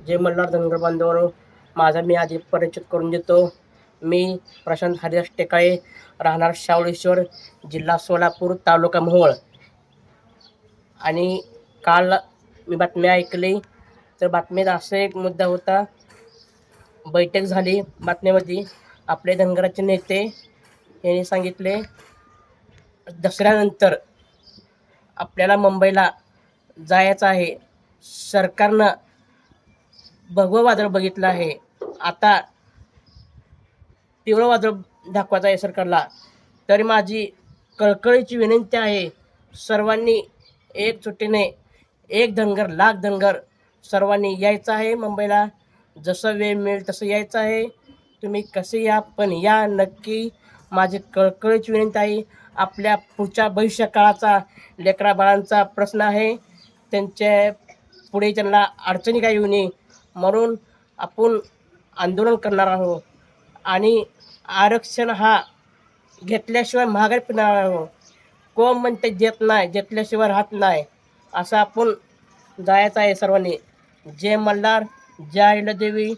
जय मल्हार धनगर बांधवांनो, माझा मी आधी परिचित करून देतो. मी प्रशांत हरिदास टेकाळे, राहणार शावळेश्वर, जिल्हा सोलापूर, तालुका मोहोळ. आणि काल मी बातमी ऐकली, तर बातमीत असा एक मुद्दा होता. बैठक झाली, बातमीमध्ये आपले धनगराचे नेते यांनी सांगितले, दसऱ्यानंतर आपल्याला मुंबईला जायचं आहे. सरकारनं भगवं वादळ बघितलं आहे, आता तीव्र वादळ दाखवायचं आहे सरकारला. तरी माझी कळकळीची विनंती आहे, सर्वांनी एकजुटीने, एक धनगर लाख धनगर सर्वांनी यायचं आहे मुंबईला. जसं वेळ मिळेल तसं यायचं आहे. तुम्ही कसे या, पण या नक्की. माझी कळकळीची विनंती आहे. आपल्या पुढच्या भविष्यकाळाचा, लेकराबाळांचा प्रश्न आहे. त्यांच्या पुढे त्यांना अडचणी काय येऊ नये म्हणून आपण आंदोलन करणार आहोत. आणि आरक्षण हा घेतल्याशिवाय महागाई पिणार आहोत. कोण म्हणते देत नाही, घेतल्याशिवाय राहत नाही. असं आपण जायचं आहे सर्वांनी. जय मल्हार, जय अहिल्यादेवी.